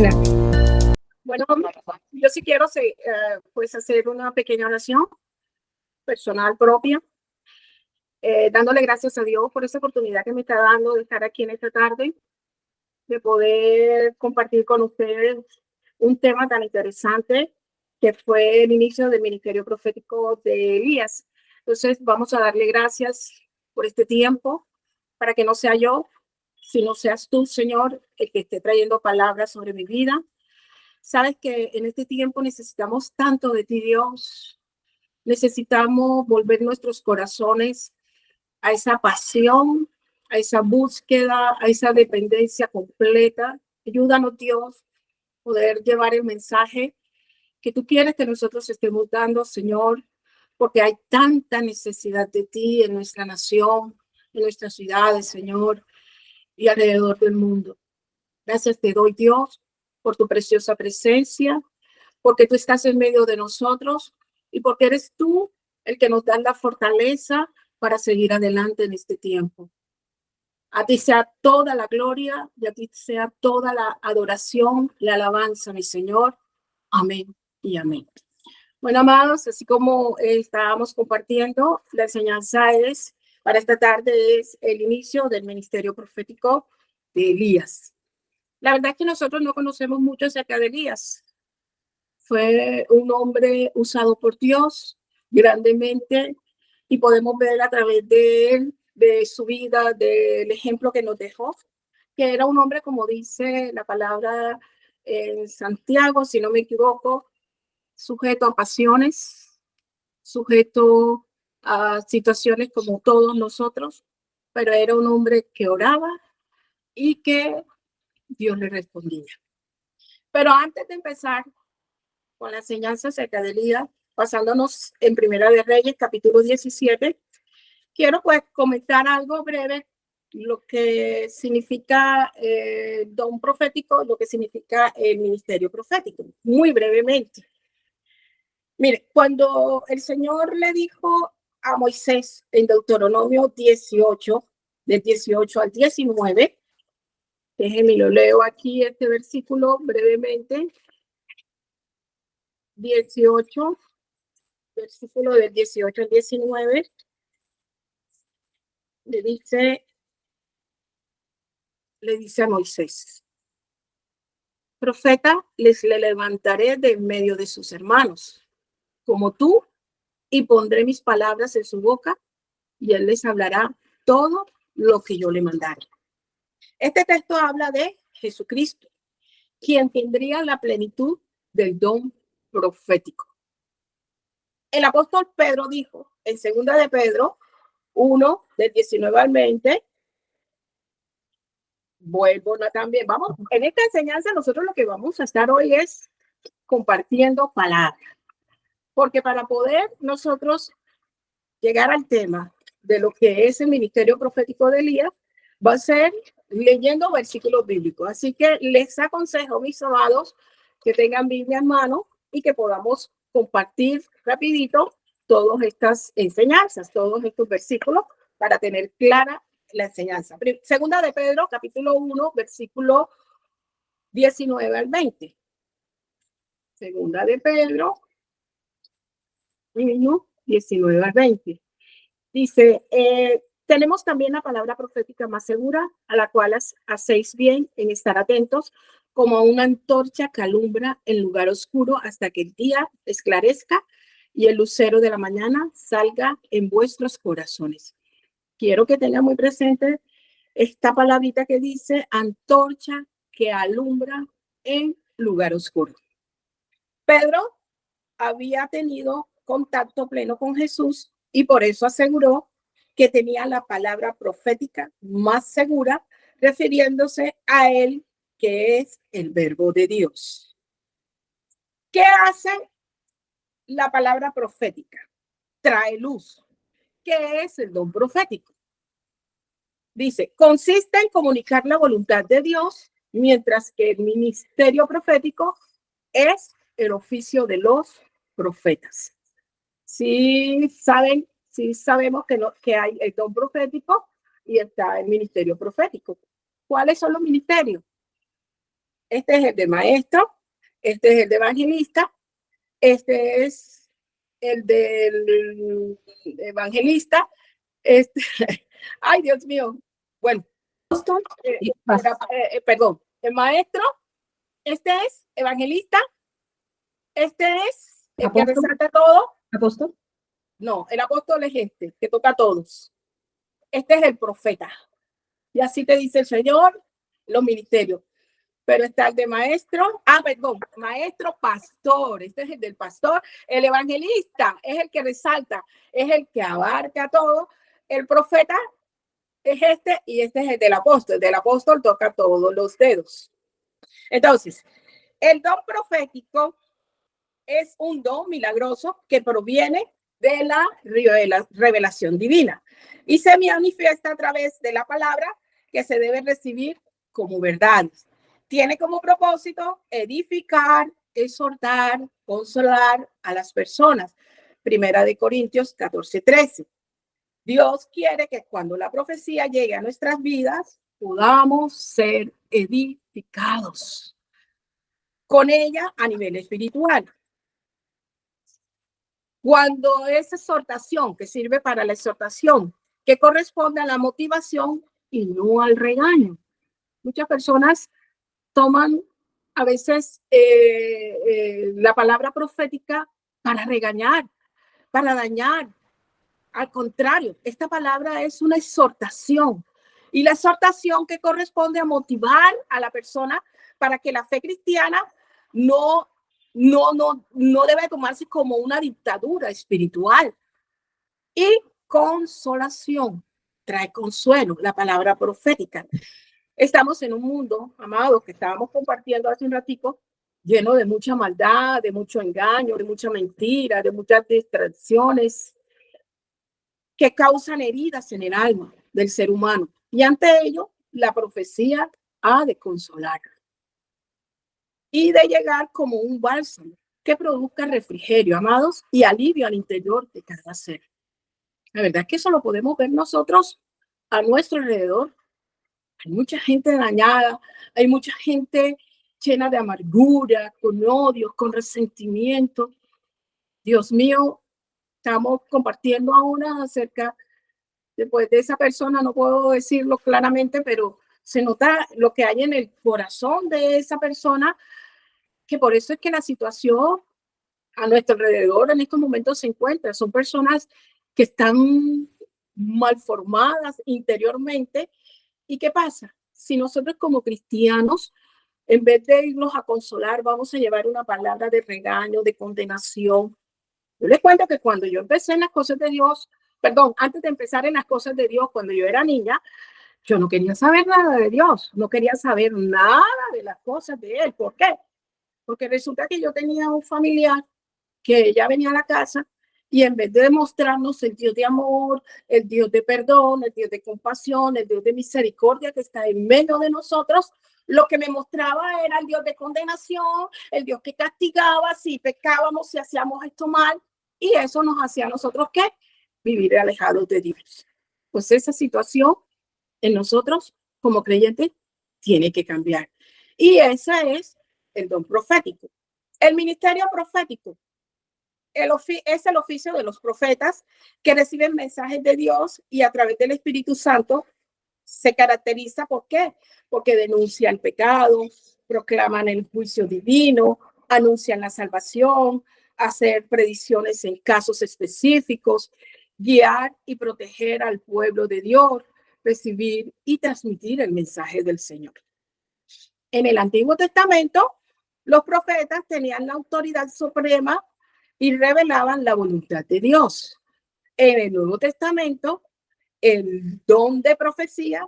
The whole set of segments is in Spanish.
Adelante. Bueno, yo sí quiero pues hacer una pequeña oración personal propia, dándole gracias a Dios por esa oportunidad que me está dando de estar aquí en esta tarde, de poder compartir con ustedes un tema tan interesante que fue el inicio del ministerio profético de Elías. Entonces, vamos a darle gracias por este tiempo, para que no sea yo, sino seas tú, Señor, el que esté trayendo palabras sobre mi vida. Sabes que en este tiempo necesitamos tanto de ti, Dios. Necesitamos volver nuestros corazones a esa pasión, a esa búsqueda, a esa dependencia completa. Ayúdanos, Dios, poder llevar el mensaje que tú quieres que nosotros estemos dando, Señor, porque hay tanta necesidad de ti en nuestra nación, en nuestras ciudades, Señor, y alrededor del mundo. Gracias te doy, Dios, por tu preciosa presencia, porque tú estás en medio de nosotros y porque eres tú el que nos da la fortaleza para seguir adelante en este tiempo. A ti sea toda la gloria y a ti sea toda la adoración, la alabanza, mi Señor. Amén y amén. Bueno, amados, así como estábamos compartiendo, la enseñanza para esta tarde es el inicio del ministerio profético de Elías. La verdad es que nosotros no conocemos mucho acerca de Elías. Fue un hombre usado por Dios grandemente y podemos ver a través de él, de su vida, del ejemplo que nos dejó, que era un hombre, como dice la palabra en Santiago, si no me equivoco, sujeto a pasiones, sujeto a situaciones como todos nosotros, pero era un hombre que oraba y que Dios le respondía. Pero antes de empezar con la enseñanza acerca de Elías, basándonos en Primera de Reyes, capítulo 17, quiero pues comentar algo breve, lo que significa don profético, lo que significa el ministerio profético, muy brevemente. Mire, cuando el Señor le dijo a Moisés en Deuteronomio 18, del 18 al 19, déjenme lo leo aquí este versículo brevemente. 18, versículo del 18 al 19, le dice a Moisés: profeta le levantaré de en medio de sus hermanos, como tú, y pondré mis palabras en su boca, y él les hablará todo lo que yo le mandare. Este texto habla de Jesucristo, quien tendría la plenitud del don profético. El apóstol Pedro dijo en 2 de Pedro 1, del 19 al 20, vuelvo también, vamos, en esta enseñanza nosotros lo que vamos a estar hoy es compartiendo palabras, porque para poder nosotros llegar al tema de lo que es el ministerio profético de Elías, va a ser leyendo versículos bíblicos. Así que les aconsejo, mis amados, que tengan Biblia en mano y que podamos compartir rapidito todas estas enseñanzas, todos estos versículos, para tener clara la enseñanza. Segunda de Pedro, capítulo 1, versículo 19 al 20. Segunda de Pedro 1, 19 al 20. Dice, tenemos también la palabra profética más segura, a la cual hacéis bien en estar atentos, como una antorcha que alumbra en lugar oscuro hasta que el día esclarezca y el lucero de la mañana salga en vuestros corazones. Quiero que tengan muy presente esta palabrita que dice antorcha que alumbra en lugar oscuro. Pedro había tenido contacto pleno con Jesús y por eso aseguró que tenía la palabra profética más segura, refiriéndose a él, que es el verbo de Dios. ¿Qué hace la palabra profética? Trae luz. ¿Qué es el don profético? Dice, consiste en comunicar la voluntad de Dios, mientras que el ministerio profético es el oficio de los profetas. Sí sabemos que hay el don profético y está el ministerio profético. ¿Cuáles son los ministerios? Este es el de maestro, este es el de evangelista, este es el del evangelista, este, ay Dios mío, bueno, perdón, el maestro, este es evangelista, este es el que resalta todo. ¿Apóstol? No, el apóstol es este, que toca a todos. Este es el profeta. Y así te dice el Señor, los ministerios. Pero está el de maestro, perdón, maestro, pastor. Este es el del pastor. El evangelista es el que resalta, es el que abarca todo. El profeta es este y este es el del apóstol. El del apóstol toca todos los dedos. Entonces, el don profético es un don milagroso que proviene de la revelación divina y se manifiesta a través de la palabra que se debe recibir como verdades. Tiene como propósito edificar, exhortar, consolar a las personas. Primera de Corintios 14:13. Dios quiere que cuando la profecía llegue a nuestras vidas, podamos ser edificados con ella a nivel espiritual. Cuando es exhortación, que sirve para la exhortación, que corresponde a la motivación y no al regaño. Muchas personas toman a veces la palabra profética para regañar, para dañar. Al contrario, esta palabra es una exhortación. Y la exhortación que corresponde a motivar a la persona para que la fe cristiana no debe tomarse como una dictadura espiritual. Y consolación, trae consuelo, la palabra profética. Estamos en un mundo, amados, que estábamos compartiendo hace un ratico, lleno de mucha maldad, de mucho engaño, de mucha mentira, de muchas distracciones que causan heridas en el alma del ser humano. Y ante ello, la profecía ha de consolar y de llegar como un bálsamo que produzca refrigerio, amados, y alivio al interior de cada ser. La verdad es que eso lo podemos ver nosotros a nuestro alrededor. Hay mucha gente dañada, hay mucha gente llena de amargura, con odio, con resentimiento. Dios mío, estamos compartiendo ahora acerca, después de esa persona, no puedo decirlo claramente, pero se nota lo que hay en el corazón de esa persona, que por eso es que la situación a nuestro alrededor en estos momentos se encuentra. Son personas que están mal formadas interiormente. ¿Y qué pasa? Si nosotros como cristianos, en vez de irnos a consolar, vamos a llevar una palabra de regaño, de condenación. Yo les cuento que cuando yo empecé en las cosas de Dios, perdón, antes de empezar en las cosas de Dios, cuando yo era niña, yo no quería saber nada de Dios, no quería saber nada de las cosas de Él. ¿Por qué? Porque resulta que yo tenía un familiar que ella venía a la casa y en vez de demostrarnos el Dios de amor, el Dios de perdón, el Dios de compasión, el Dios de misericordia que está en medio de nosotros, lo que me mostraba era el Dios de condenación, el Dios que castigaba si pecábamos, si hacíamos esto mal, y eso nos hacía a nosotros ¿qué? Vivir alejados de Dios. Pues esa situación en nosotros como creyentes tiene que cambiar. Y ese es el don profético. El ministerio profético es el oficio de los profetas que reciben mensajes de Dios y a través del Espíritu Santo se caracteriza ¿por qué? Porque denuncia el pecado, proclaman el juicio divino, anuncian la salvación, hacer predicciones en casos específicos, guiar y proteger al pueblo de Dios, recibir y transmitir el mensaje del Señor. En el Antiguo Testamento, los profetas tenían la autoridad suprema y revelaban la voluntad de Dios. En el Nuevo Testamento, el don de profecía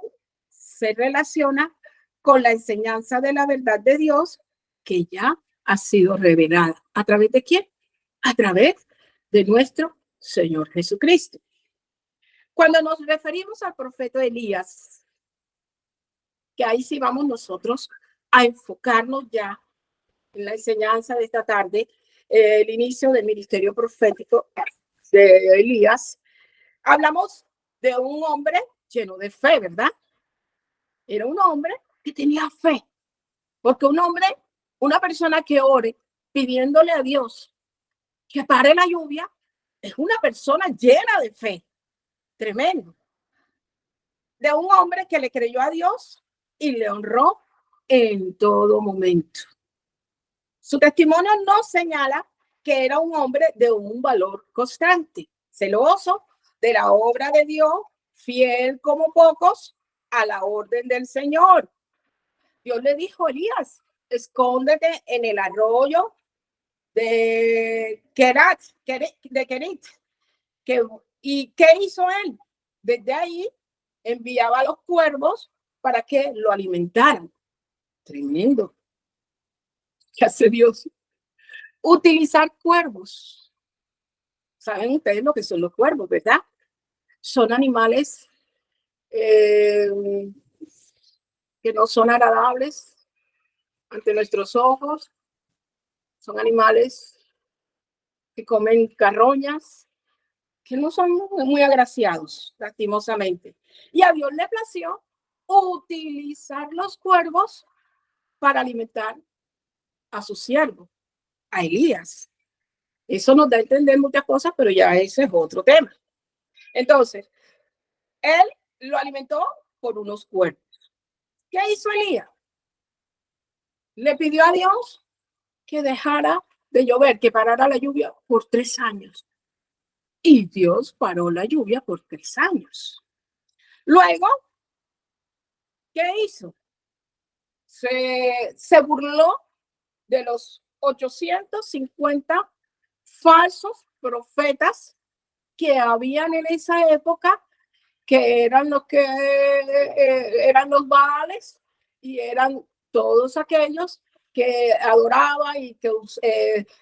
se relaciona con la enseñanza de la verdad de Dios que ya ha sido revelada. ¿A través de quién? A través de nuestro Señor Jesucristo. Cuando nos referimos al profeta Elías, que ahí sí vamos nosotros a enfocarnos ya en la enseñanza de esta tarde, el inicio del ministerio profético de Elías, hablamos de un hombre lleno de fe, ¿verdad? Era un hombre que tenía fe. Porque un hombre, una persona que ore pidiéndole a Dios que pare la lluvia, es una persona llena de fe. Tremendo. De un hombre que le creyó a Dios y le honró en todo momento. Su testimonio no señala que era un hombre de un valor constante, celoso de la obra de Dios, fiel como pocos a la orden del Señor. Dios le dijo a Elías, escóndete en el arroyo de Kerit. ¿Y qué hizo él? Desde ahí enviaba a los cuervos para que lo alimentaran. Tremendo. ¿Qué hace Dios? Utilizar cuervos. ¿Saben ustedes lo que son los cuervos, verdad? Son animales que no son agradables ante nuestros ojos. Son animales que comen carroñas, que no son muy agraciados, lastimosamente. Y a Dios le plació utilizar los cuervos para alimentar a su siervo, a Elías. Eso nos da a entender muchas cosas, pero ya ese es otro tema. Entonces, él lo alimentó por unos cuervos. ¿Qué hizo Elías? Le pidió a Dios que dejara de llover, que parara la lluvia por 3 años. Y Dios paró la lluvia por 3 años. Luego, ¿qué hizo? Se burló de los 850 falsos profetas que habían en esa época, que eran los eran los Baales y eran todos aquellos que adoraban y que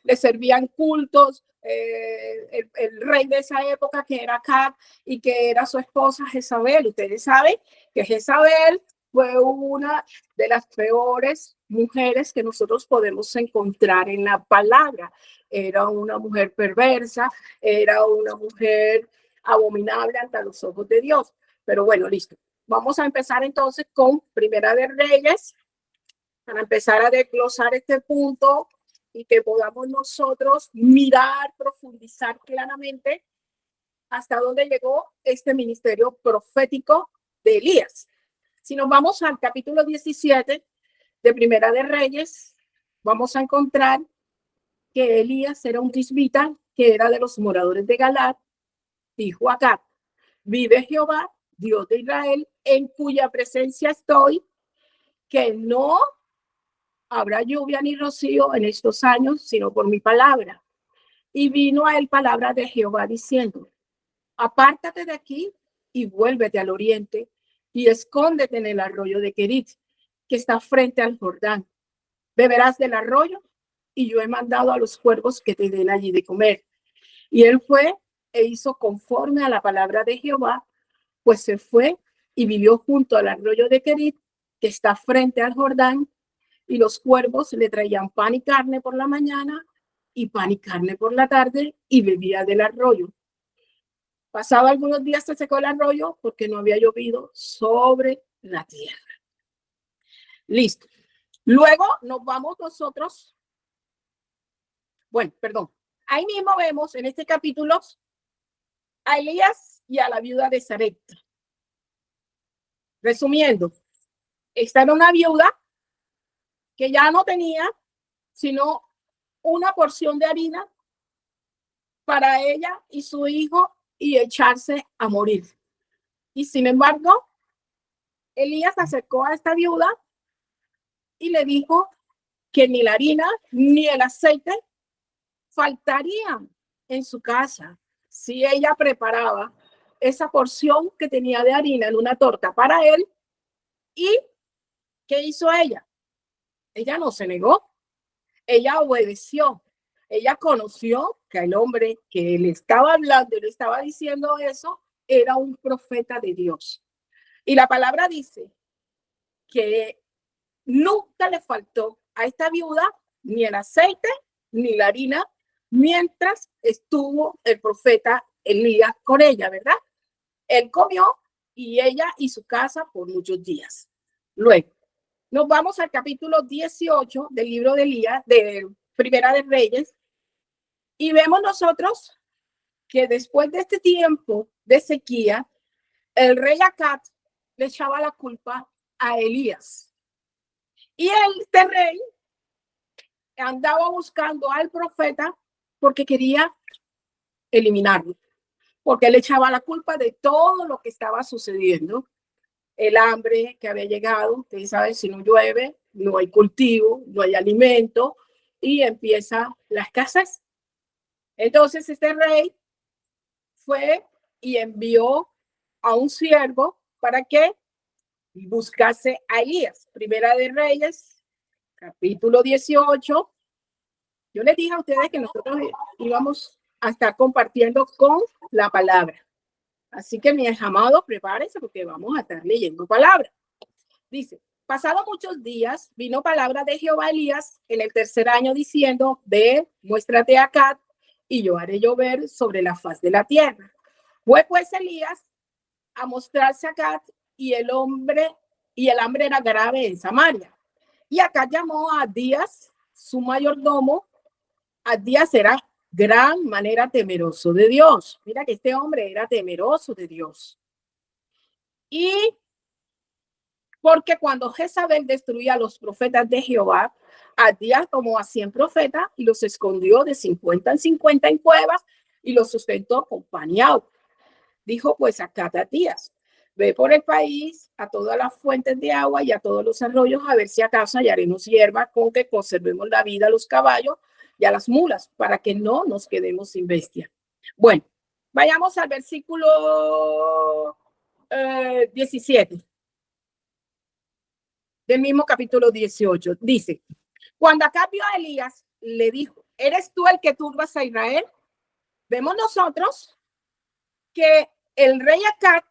le servían cultos. El rey de esa época, que era Acab, y que era su esposa Jezabel. Ustedes saben que Jezabel fue una de las peores mujeres que nosotros podemos encontrar en la palabra. Era una mujer perversa, era una mujer abominable ante los ojos de Dios. Pero bueno, listo. Vamos a empezar entonces con Primera de Reyes, para empezar a desglosar este punto y que podamos nosotros mirar, profundizar claramente hasta dónde llegó este ministerio profético de Elías. Si nos vamos al capítulo 17 de Primera de Reyes, vamos a encontrar que Elías era un tisbita, que era de los moradores de Galat. Dijo Acab: vive Jehová, Dios de Israel, en cuya presencia estoy, que no habrá lluvia ni rocío en estos años, sino por mi palabra. Y vino a él palabra de Jehová diciendo: apártate de aquí y vuélvete al oriente y escóndete en el arroyo de Kerit, que está frente al Jordán. Beberás del arroyo, y yo he mandado a los cuervos que te den allí de comer. Y él fue e hizo conforme a la palabra de Jehová, pues se fue y vivió junto al arroyo de Kerit, que está frente al Jordán, y los cuervos le traían pan y carne por la mañana y pan y carne por la tarde, y bebía del arroyo. Pasado algunos días se secó el arroyo porque no había llovido sobre la tierra. Listo. Luego nos vamos nosotros. Bueno, perdón. Ahí mismo vemos en este capítulo a Elías y a la viuda de Sarepta. Resumiendo, esta era una viuda que ya no tenía sino una porción de harina para ella y su hijo y echarse a morir. Y sin embargo, Elías acercó a esta viuda y le dijo que ni la harina ni el aceite faltarían en su casa si ella preparaba esa porción que tenía de harina en una torta para él. ¿Y qué hizo ella? Ella no se negó, ella obedeció. Ella conoció que el hombre que le estaba hablando y le estaba diciendo eso era un profeta de Dios. Y la palabra dice que nunca le faltó a esta viuda ni el aceite ni la harina mientras estuvo el profeta Elías con ella, ¿verdad? Él comió y ella y su casa por muchos días. Luego, Nos vamos al capítulo 18 del libro de Elías, de Primera de Reyes, y vemos nosotros que después de este tiempo de sequía, el rey Acab le echaba la culpa a Elías. Y este rey andaba buscando al profeta porque quería eliminarlo, porque él echaba la culpa de todo lo que estaba sucediendo, el hambre que había llegado. Ustedes saben, si no llueve, no hay cultivo, no hay alimento y empieza la escasez. Entonces este rey fue y envió a un siervo para que buscase a Elías. Primera de Reyes, capítulo 18. Yo les dije a ustedes que nosotros íbamos a estar compartiendo con la palabra. Así que, mis amados, prepárense porque vamos a estar leyendo palabra. Dice, pasado muchos días, vino palabra de Jehová a Elías en el tercer año diciendo, ve, muéstrate acá y yo haré llover sobre la faz de la tierra. Fue pues Elías a mostrarse acá y el hambre era grave en Samaria. Y acá llamó a Abdías, su mayordomo. Abdías era gran manera temeroso de Dios. Mira que este hombre era temeroso de Dios. Y porque cuando Jezabel destruía a los profetas de Jehová, Abdías tomó a 100 profetas y los escondió de 50 en 50 en cuevas y los sustentó con pan y agua. Dijo pues a Abdías, ve por el país a todas las fuentes de agua y a todos los arroyos a ver si acaso hallaremos hierba con que conservemos la vida a los caballos y a las mulas para que no nos quedemos sin bestia. Bueno, vayamos al versículo 17 del mismo capítulo 18. Dice, cuando Acab vio a Elías, le dijo, ¿eres tú el que turbas a Israel? Vemos nosotros que el rey Acab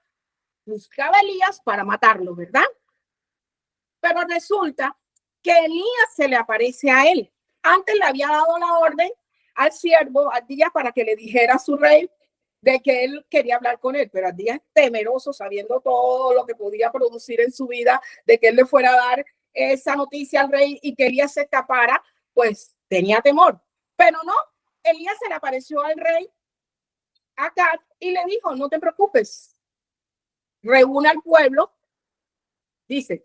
buscaba a Elías para matarlo, ¿verdad? Pero resulta que Elías se le aparece a él. Antes le había dado la orden al siervo, Abdías, para que le dijera a su rey de que él quería hablar con él, pero Abdías, temeroso, sabiendo todo lo que podía producir en su vida, de que él le fuera a dar esa noticia al rey y que Elías se escapara, pues tenía temor. Pero no, Elías se le apareció al rey Acab y le dijo, no te preocupes, reúna al pueblo, dice,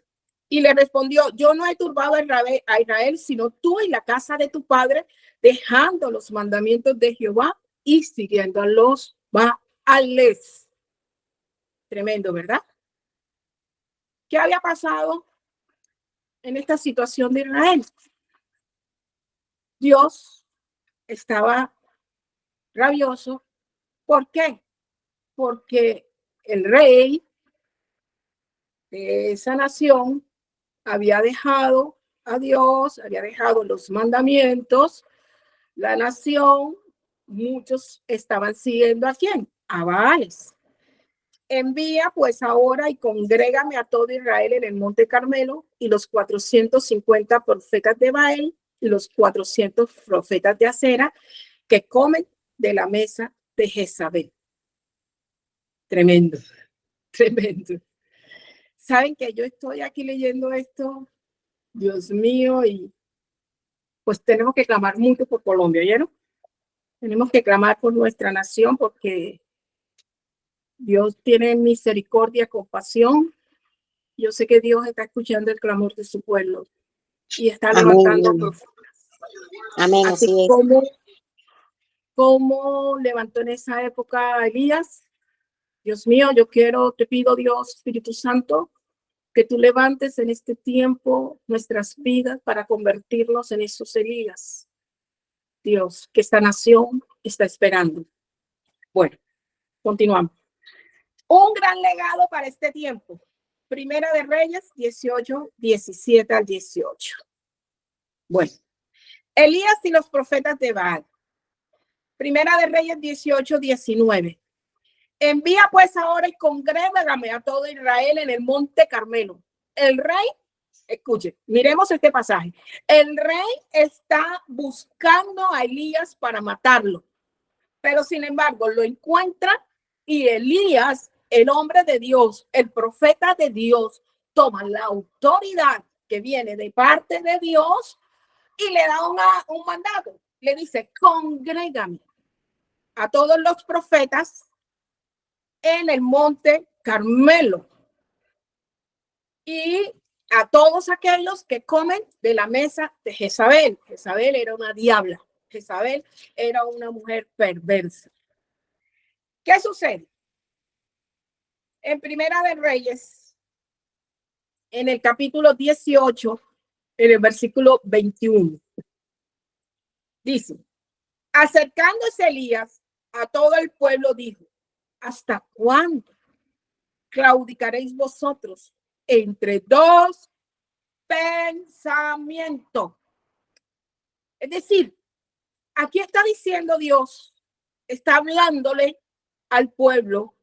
y le respondió, yo no he turbado a Israel, sino tú y la casa de tu padre, dejando los mandamientos de Jehová y siguiendo a los Baales. Tremendo, ¿verdad? ¿Qué había pasado en esta situación de Israel? Dios estaba rabioso. ¿Por qué? Porque el rey de esa nación había dejado a Dios, había dejado los mandamientos, la nación, muchos estaban siguiendo ¿a quién? A Baales. Envía pues ahora y congrégame a todo Israel en el monte Carmelo y los 450 profetas de Baal y los 400 profetas de Acera que comen de la mesa de Jezabel. Tremendo, tremendo. Saben que yo estoy aquí leyendo esto, Dios mío, y pues tenemos que clamar mucho por Colombia, ¿oyeron? Tenemos que clamar por nuestra nación porque Dios tiene misericordia, compasión. Yo sé que Dios está escuchando el clamor de su pueblo y está levantando profetas. Amén, así como levantó en esa época a Elías. Dios mío, te pido, Dios, Espíritu Santo, que tú levantes en este tiempo nuestras vidas para convertirnos en esos Elías. Dios, que esta nación está esperando. Bueno, continuamos. Un gran legado para este tiempo. Primera de Reyes 18, 17 al 18. Bueno, Elías y los profetas de Baal. Primera de Reyes 18, 19. Envía pues ahora y congrégame a todo Israel en el monte Carmelo. El rey, escuche, miremos este pasaje. El rey está buscando a Elías para matarlo, pero sin embargo lo encuentra y Elías, el hombre de Dios, el profeta de Dios, toma la autoridad que viene de parte de Dios y le da un mandato. Le dice, congrégame a todos los profetas en el monte Carmelo y a todos aquellos que comen de la mesa de Jezabel. Jezabel era una diabla. Jezabel era una mujer perversa. ¿Qué sucede? En Primera de Reyes, en el capítulo 18, en el versículo 21, dice, acercándose Elías a todo el pueblo, dijo, ¿hasta cuándo claudicaréis vosotros entre dos pensamientos? Es decir, aquí está diciendo Dios, está hablándole al pueblo,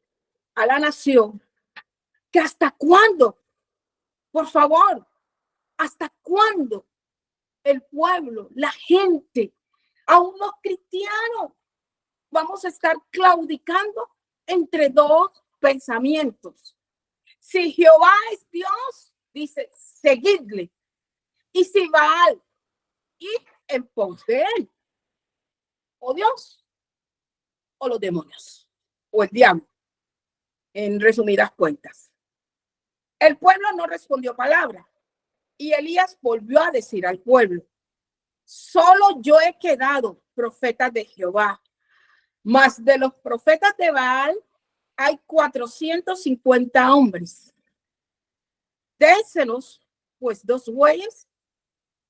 a la nación, que hasta cuándo, por favor, hasta cuándo el pueblo, la gente, aún los cristianos, vamos a estar claudicando entre dos pensamientos. Si Jehová es Dios, dice, seguidle. Y si Baal, id en pos de él. O Dios, o los demonios, o el diablo, en resumidas cuentas. El pueblo no respondió palabra. Y Elías volvió a decir al pueblo, solo yo he quedado profeta de Jehová, mas de los profetas de Baal hay 450 hombres. Dénsenos pues 2 bueyes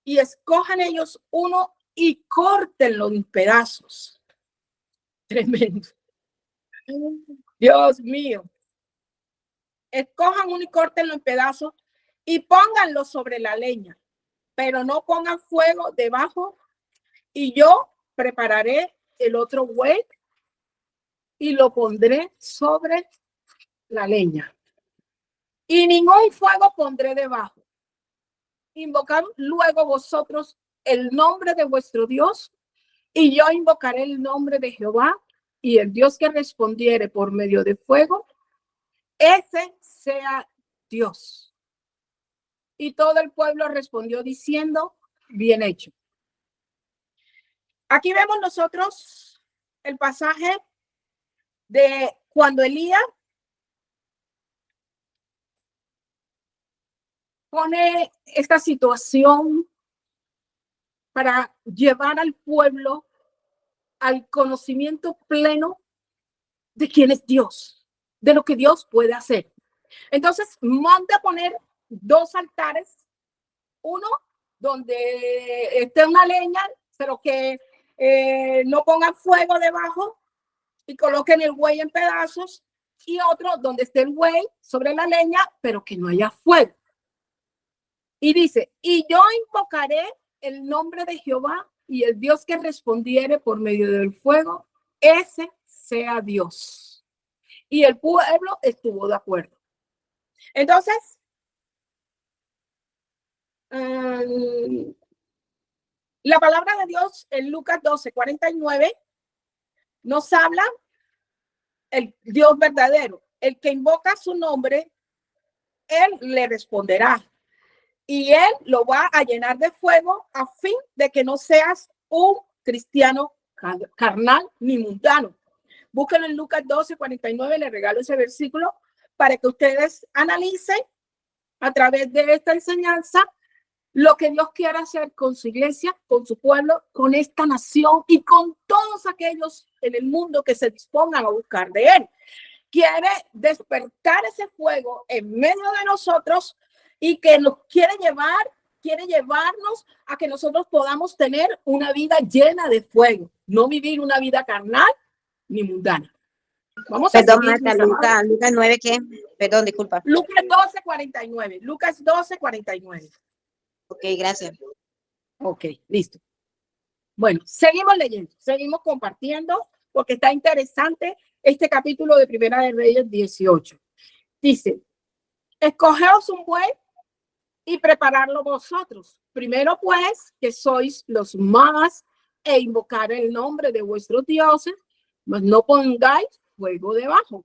y escojan ellos uno y córtenlo en pedazos. Tremendo. Dios mío. Escojan uno y córtenlo en pedazos y pónganlo sobre la leña, pero no pongan fuego debajo, y yo prepararé el otro buey y lo pondré sobre la leña. Y ningún fuego pondré debajo. Invocad luego vosotros el nombre de vuestro Dios, y yo invocaré el nombre de Jehová, y el Dios que respondiere por medio de fuego, ese sea Dios. Y todo el pueblo respondió diciendo, bien hecho. Aquí vemos nosotros el pasaje de cuando Elías pone esta situación para llevar al pueblo al conocimiento pleno de quién es Dios, de lo que Dios puede hacer. Entonces, manda a poner 2 altares, uno donde esté una leña, pero que no pongan fuego debajo y coloquen el buey en pedazos, y otro donde esté el buey sobre la leña, pero que no haya fuego. Y dice, y yo invocaré el nombre de Jehová, y el Dios que respondiere por medio del fuego, ese sea Dios. Y el pueblo estuvo de acuerdo. Entonces, la palabra de Dios en Lucas 12:49 nos habla el Dios verdadero. El que invoca su nombre, él le responderá. Y él lo va a llenar de fuego a fin de que no seas un cristiano carnal ni mundano. Búsquenlo en Lucas 12:49, le regalo ese versículo para que ustedes analicen a través de esta enseñanza lo que Dios quiere hacer con su iglesia, con su pueblo, con esta nación y con todos aquellos en el mundo que se dispongan a buscar de él. Quiere despertar ese fuego en medio de nosotros y que nos quiere llevarnos a que nosotros podamos tener una vida llena de fuego, no vivir una vida carnal ni mundana. Vamos a Perdón, seguir, Marta, Lucas 9, ¿qué? Perdón, disculpa. Lucas 12:49. Lucas 12:49. Ok, gracias. Ok, listo. Bueno, seguimos leyendo, seguimos compartiendo, porque está interesante este capítulo de Primera de Reyes 18. Dice, escogeos un buey y prepararlo vosotros. Primero pues, que sois los más, e invocar el nombre de vuestros dioses, mas no pongáis fuego debajo.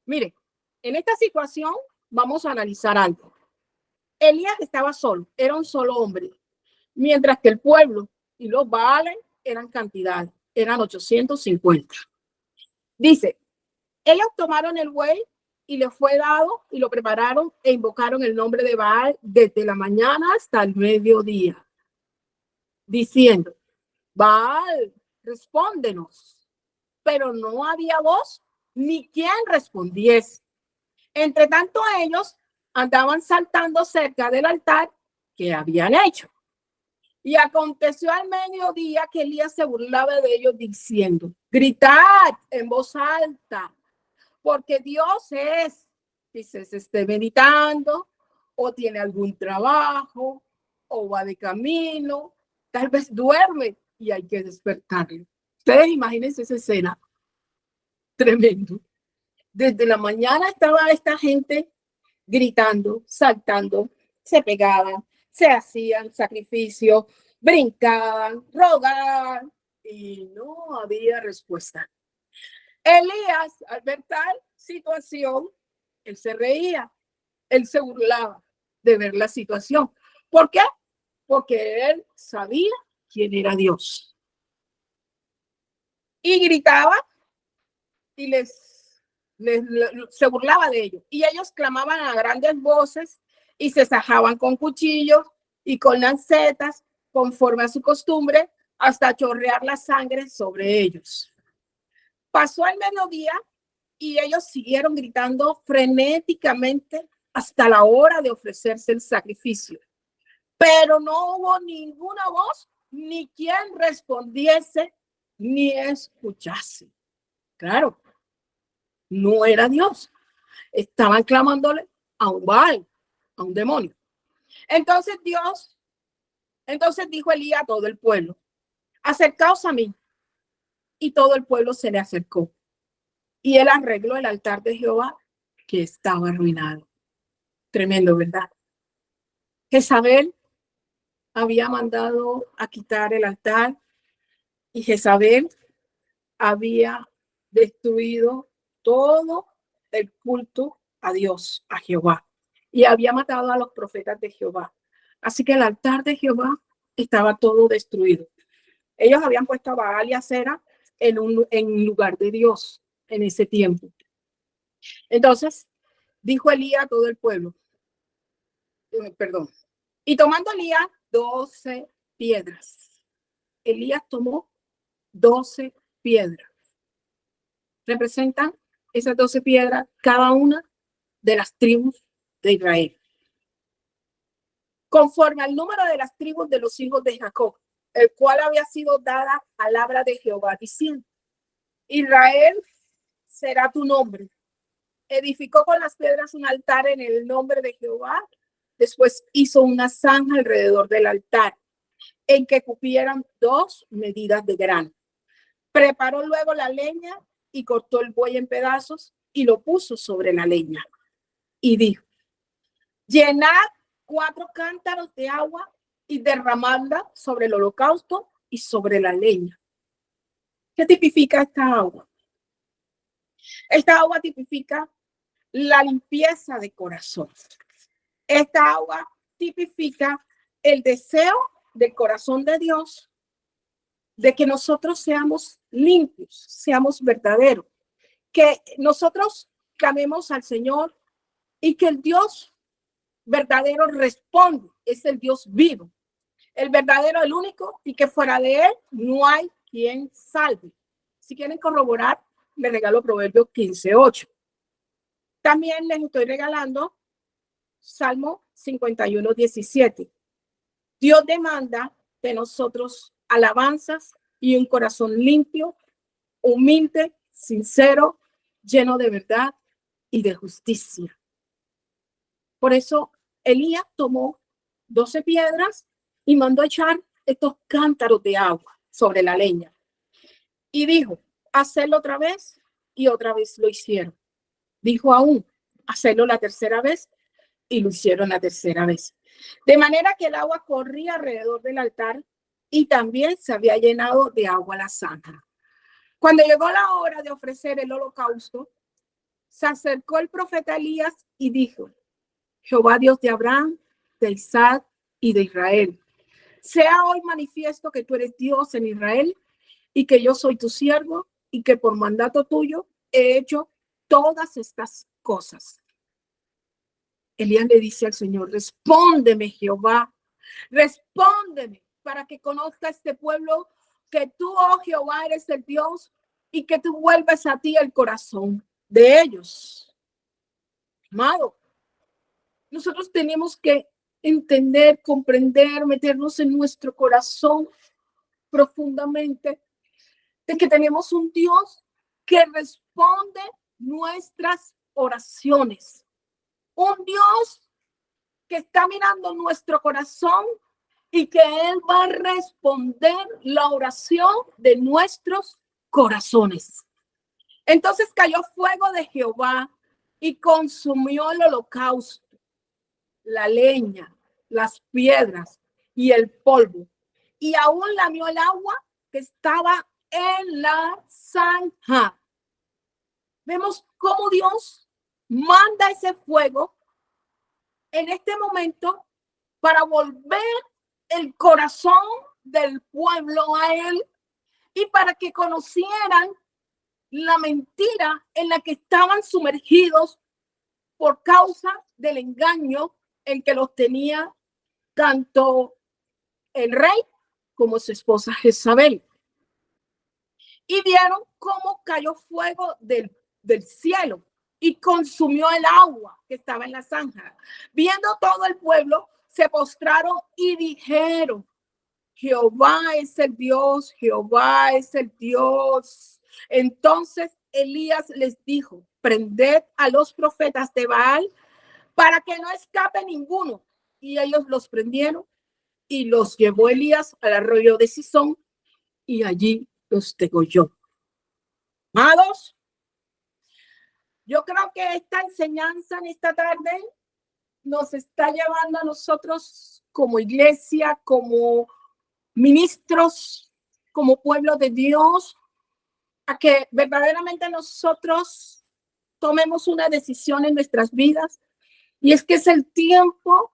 Mire, en esta situación vamos a analizar algo. Elías estaba solo, era un solo hombre, mientras que el pueblo y los Baales eran cantidades, eran 850. Dice, ellos tomaron el buey y le fue dado y lo prepararon e invocaron el nombre de Baal desde la mañana hasta el mediodía, diciendo, Baal, respóndenos. Pero no había voz ni quien respondiese. Entre tanto ellos andaban saltando cerca del altar que habían hecho. Y aconteció al mediodía que Elías se burlaba de ellos diciendo, gritad en voz alta, porque Dios es, dice, se esté meditando o tiene algún trabajo o va de camino, tal vez duerme y hay que despertarlo. Ustedes imagínense esa escena, tremendo. Desde la mañana estaba esta gente gritando, saltando, se pegaban, se hacían sacrificios, brincaban, rogaban y no había respuesta. Elías, al ver tal situación, él se reía, él se burlaba de ver la situación. ¿Por qué? Porque él sabía quién era Dios. Y gritaba y se burlaba de ellos. Y ellos clamaban a grandes voces y se sajaban con cuchillos y con lancetas, conforme a su costumbre, hasta chorrear la sangre sobre ellos. Pasó el mediodía y ellos siguieron gritando frenéticamente hasta la hora de ofrecerse el sacrificio. Pero no hubo ninguna voz, ni quien respondiese, ni escuchase. Claro, no era Dios. Estaban clamándole a un Baal, a un demonio. Entonces dijo Elías a todo el pueblo, acercaos a mí. Y todo el pueblo se le acercó. Y él arregló el altar de Jehová que estaba arruinado. Tremendo, ¿verdad? Jezabel había mandado a quitar el altar y Jezabel había destruido todo el culto a Dios, a Jehová, y había matado a los profetas de Jehová. Así que el altar de Jehová estaba todo destruido. Ellos habían puesto a Baal y a Acera en lugar de Dios en ese tiempo. Entonces, dijo Elías a todo el pueblo, y tomando Elías 12 piedras. Elías tomó 12 piedras. Representan esas 12 piedras, cada una de las tribus de Israel. Conforme al número de las tribus de los hijos de Jacob, el cual había sido dada palabra de Jehová, diciendo, Israel será tu nombre. Edificó con las piedras un altar en el nombre de Jehová. Después hizo una zanja alrededor del altar, en que cupieran 2 medidas de grano. Preparó luego la leña y cortó el buey en pedazos y lo puso sobre la leña. Y dijo, llenad 4 cántaros de agua y derramadla sobre el holocausto y sobre la leña. ¿Qué tipifica esta agua? Esta agua tipifica la limpieza de corazón. Esta agua tipifica el deseo del corazón de Dios de que nosotros seamos limpios, seamos verdaderos, que nosotros clamemos al Señor y que el Dios verdadero responde, es el Dios vivo, el verdadero, el único, y que fuera de él no hay quien salve. Si quieren corroborar, les regalo Proverbios 15:8. También les estoy regalando Salmo 51:17. Dios demanda de nosotros alabanzas y un corazón limpio, humilde, sincero, lleno de verdad y de justicia. Por eso Elías tomó 12 piedras y mandó echar estos cántaros de agua sobre la leña. Y dijo, hacerlo otra vez, y otra vez lo hicieron. Dijo aún, hacerlo la tercera vez, y lo hicieron la tercera vez. De manera que el agua corría alrededor del altar y también se había llenado de agua la zanja. Cuando llegó la hora de ofrecer el holocausto, se acercó el profeta Elías y dijo, Jehová Dios de Abraham, de Isaac y de Israel. Sea hoy manifiesto que tú eres Dios en Israel y que yo soy tu siervo y que por mandato tuyo he hecho todas estas cosas. Elías le dice al Señor, respóndeme, Jehová, respóndeme para que conozca este pueblo que tú, oh Jehová, eres el Dios y que tú vuelves a ti el corazón de ellos. Amado, nosotros tenemos que entender, comprender, meternos en nuestro corazón profundamente de que tenemos un Dios que responde nuestras oraciones. Un Dios que está mirando nuestro corazón y que Él va a responder la oración de nuestros corazones. Entonces cayó fuego de Jehová y consumió el holocausto, la leña, las piedras y el polvo, y aún lamió el agua que estaba en la zanja. Vemos cómo Dios manda ese fuego en este momento para volver el corazón del pueblo a Él y para que conocieran la mentira en la que estaban sumergidos por causa del engaño en que los tenía tanto el rey como su esposa Jezabel. Y vieron cómo cayó fuego del cielo y consumió el agua que estaba en la zanja. Viendo todo el pueblo, se postraron y dijeron, Jehová es el Dios, Jehová es el Dios. Entonces Elías les dijo, prended a los profetas de Baal para que no escape ninguno. Y ellos los prendieron y los llevó Elías al arroyo de Cisón y allí los degolló. Amados, yo creo que esta enseñanza en esta tarde nos está llevando a nosotros como iglesia, como ministros, como pueblo de Dios, a que verdaderamente nosotros tomemos una decisión en nuestras vidas. Y es que es el tiempo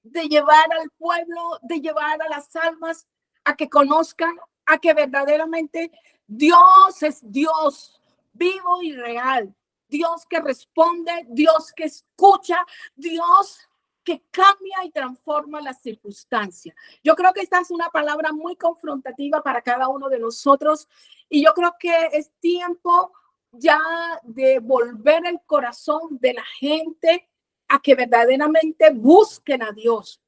de llevar al pueblo, de llevar a las almas a que conozcan, a que verdaderamente Dios es Dios vivo y real. Dios que responde, Dios que escucha, Dios que cambia y transforma las circunstancias. Yo creo que esta es una palabra muy confrontativa para cada uno de nosotros y yo creo que es tiempo ya de volver el corazón de la gente a que verdaderamente busquen a Dios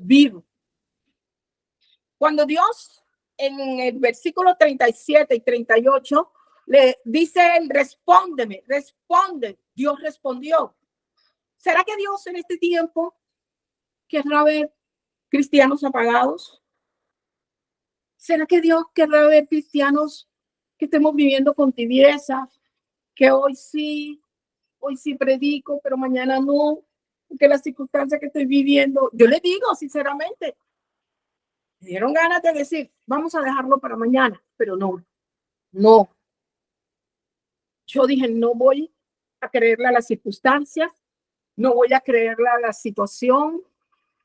vivo. Cuando Dios en el versículo 37 y 38 le dice él, respóndeme, responde. Dios respondió. ¿Será que Dios en este tiempo querrá ver cristianos apagados? ¿Será que Dios querrá ver cristianos que estemos viviendo con tibieza? Que hoy sí predico, pero mañana no, porque las circunstancias que estoy viviendo, yo le digo sinceramente, me dieron ganas de decir, vamos a dejarlo para mañana, pero no. Yo dije, no voy a creerle a las circunstancias, no voy a creerle a la situación,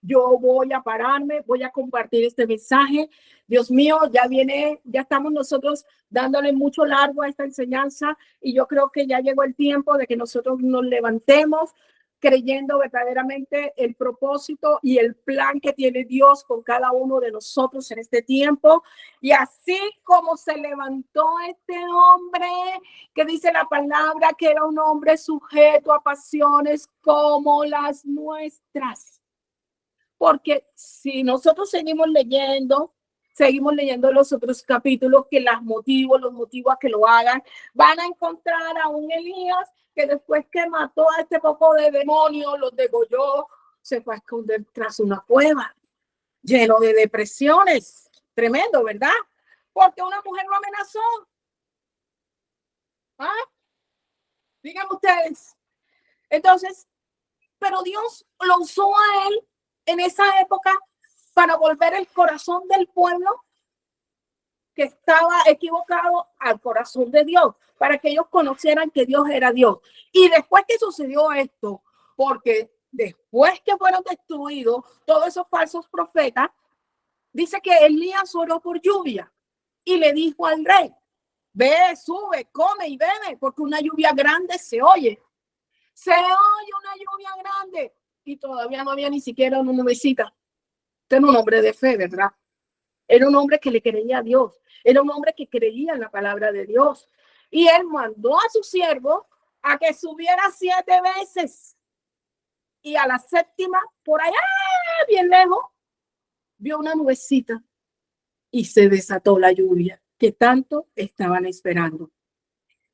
yo voy a pararme, voy a compartir este mensaje. Dios mío, ya estamos nosotros dándole mucho largo a esta enseñanza y yo creo que ya llegó el tiempo de que nosotros nos levantemos creyendo verdaderamente el propósito y el plan que tiene Dios con cada uno de nosotros en este tiempo. Y así como se levantó este hombre, que dice la palabra que era un hombre sujeto a pasiones como las nuestras. Porque si nosotros seguimos leyendo los otros capítulos que los motivos a que lo hagan, van a encontrar a un Elías que después que mató a este poco de demonios, los degolló, se fue a esconder tras una cueva, lleno de depresiones. Tremendo, ¿verdad? Porque una mujer lo amenazó. Díganme ustedes. Entonces, pero Dios lo usó a él en esa época para volver el corazón del pueblo que estaba equivocado al corazón de Dios, para que ellos conocieran que Dios era Dios. Y después que sucedió esto, porque después que fueron destruidos todos esos falsos profetas, dice que Elías oró por lluvia y le dijo al rey, ve, sube, come y bebe, porque una lluvia grande se oye. Se oye una lluvia grande. Y todavía no había ni siquiera una nubecita. Este era un hombre de fe, ¿verdad? Era un hombre que le creía a Dios. Era un hombre que creía en la palabra de Dios. Y él mandó a su siervo a que subiera 7 veces. Y a la séptima, por allá, bien lejos, vio una nubecita y se desató la lluvia que tanto estaban esperando.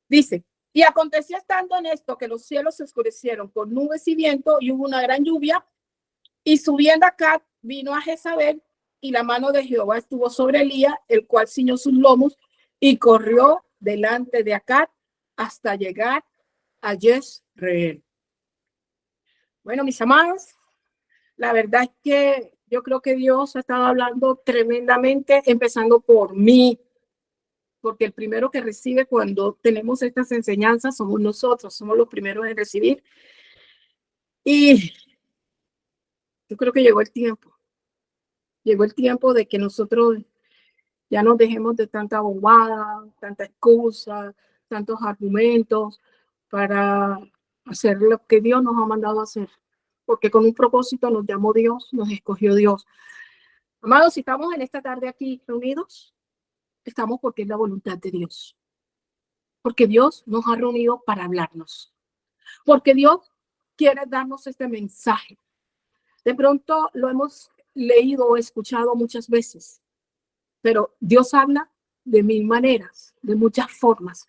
Dice, y aconteció estando en esto que los cielos se oscurecieron con nubes y viento y hubo una gran lluvia. Y subiendo acá vino a Jezabel y la mano de Jehová estuvo sobre Elías, el cual ciñó sus lomos y corrió delante de Acab hasta llegar a Jezreel. Bueno, mis amados, la verdad es que yo creo que Dios ha estado hablando tremendamente, empezando por mí, porque el primero que recibe cuando tenemos estas enseñanzas somos nosotros, somos los primeros en recibir. Y yo creo que llegó el tiempo de que nosotros ya nos dejemos de tanta bobada, tanta excusa, tantos argumentos para hacer lo que Dios nos ha mandado a hacer, porque con un propósito nos llamó Dios, nos escogió Dios. Amados, si estamos en esta tarde aquí reunidos, estamos porque es la voluntad de Dios, porque Dios nos ha reunido para hablarnos, porque Dios quiere darnos este mensaje. De pronto lo hemos leído o escuchado muchas veces, pero Dios habla de mil maneras, de muchas formas.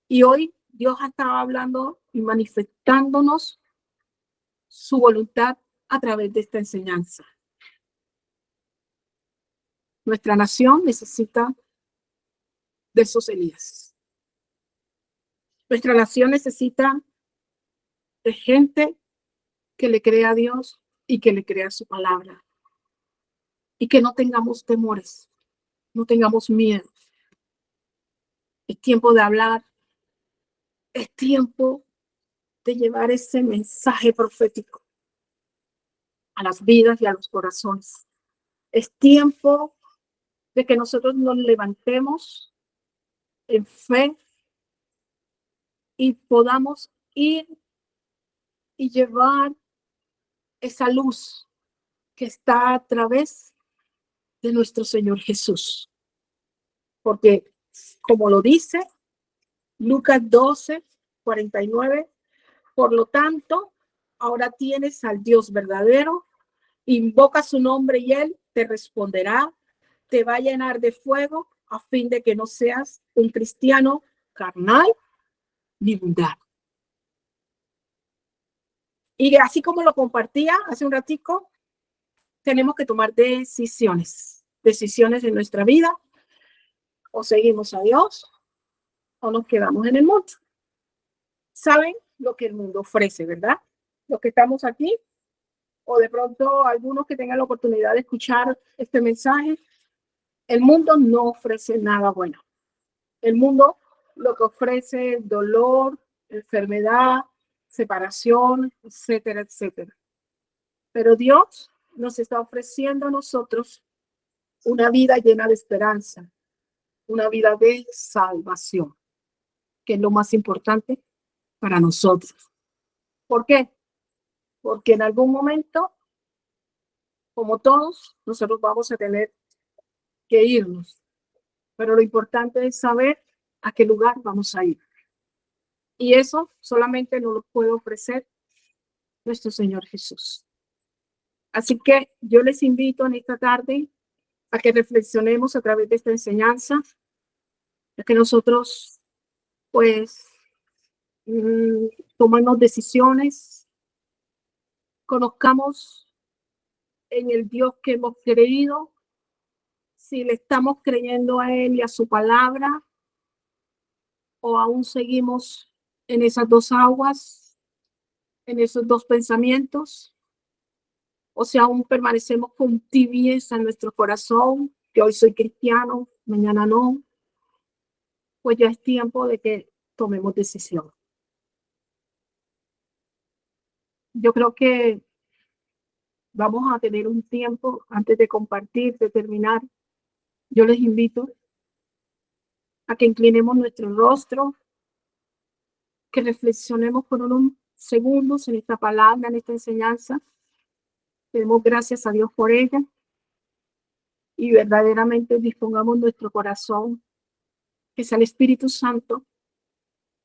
Y hoy Dios ha estado hablando y manifestándonos su voluntad a través de esta enseñanza. Nuestra nación necesita de esos Elías. Nuestra nación necesita de gente que le crea a Dios y que le crea su palabra. Y que no tengamos temores, no tengamos miedo. Es tiempo de hablar, es tiempo de llevar ese mensaje profético a las vidas y a los corazones. Es tiempo de que nosotros nos levantemos en fe y podamos ir y llevar esa luz que está a través de nuestro Señor Jesús. Porque, como lo dice Lucas 12:49, por lo tanto, ahora tienes al Dios verdadero, invoca su nombre y Él te responderá, te va a llenar de fuego a fin de que no seas un cristiano carnal ni mundano. Y así como lo compartía hace un ratico, tenemos que tomar decisiones en nuestra vida. O seguimos a Dios o nos quedamos en el mundo. Saben lo que el mundo ofrece, ¿verdad? Los que estamos aquí, o de pronto algunos que tengan la oportunidad de escuchar este mensaje, el mundo no ofrece nada bueno. El mundo lo que ofrece es dolor, enfermedad, separación, etcétera, etcétera. Pero Dios nos está ofreciendo a nosotros una vida llena de esperanza, una vida de salvación, que es lo más importante para nosotros. ¿Por qué? Porque en algún momento, como todos, nosotros vamos a tener que irnos. Pero lo importante es saber a qué lugar vamos a ir. Y eso solamente nos lo puede ofrecer nuestro Señor Jesús. Así que yo les invito en esta tarde a que reflexionemos a través de esta enseñanza, a que nosotros, pues, tomemos decisiones, conozcamos en el Dios que hemos creído, si le estamos creyendo a Él y a su palabra, o aún seguimos en esas dos aguas, en esos dos pensamientos, o si aún permanecemos con tibieza en nuestro corazón, que hoy soy cristiano, mañana no, pues ya es tiempo de que tomemos decisión. Yo creo que vamos a tener un tiempo antes de compartir, de terminar. Yo les invito a que inclinemos nuestro rostro, que reflexionemos por unos segundos en esta palabra, en esta enseñanza. Demos gracias a Dios por ella y verdaderamente dispongamos nuestro corazón, que sea el Espíritu Santo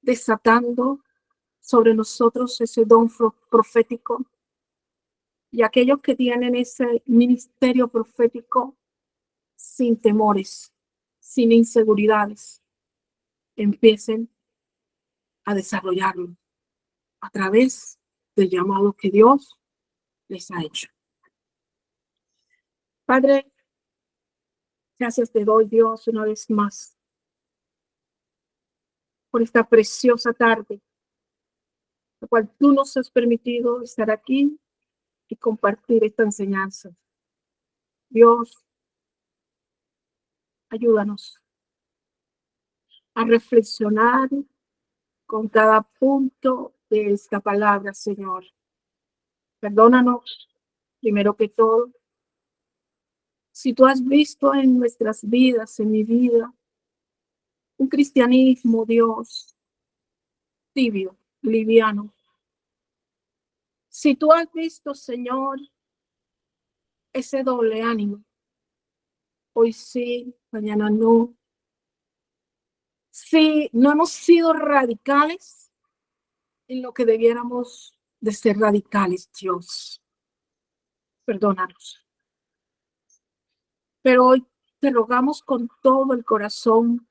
desatando sobre nosotros ese don profético, y aquellos que tienen ese ministerio profético sin temores, sin inseguridades, empiecen a desarrollarlo a través del llamado que Dios les ha hecho. Padre, gracias te doy, Dios, una vez más por esta preciosa tarde, la cual tú nos has permitido estar aquí y compartir esta enseñanza. Dios, ayúdanos a reflexionar con cada punto de esta palabra, Señor. Perdónanos, primero que todo, si tú has visto en nuestras vidas, en mi vida, un cristianismo, Dios, tibio, liviano. Si tú has visto, Señor, ese doble ánimo, hoy sí, mañana no. Si no hemos sido radicales en lo que debiéramos de ser radicales, Dios, perdónanos. Pero hoy te rogamos con todo el corazón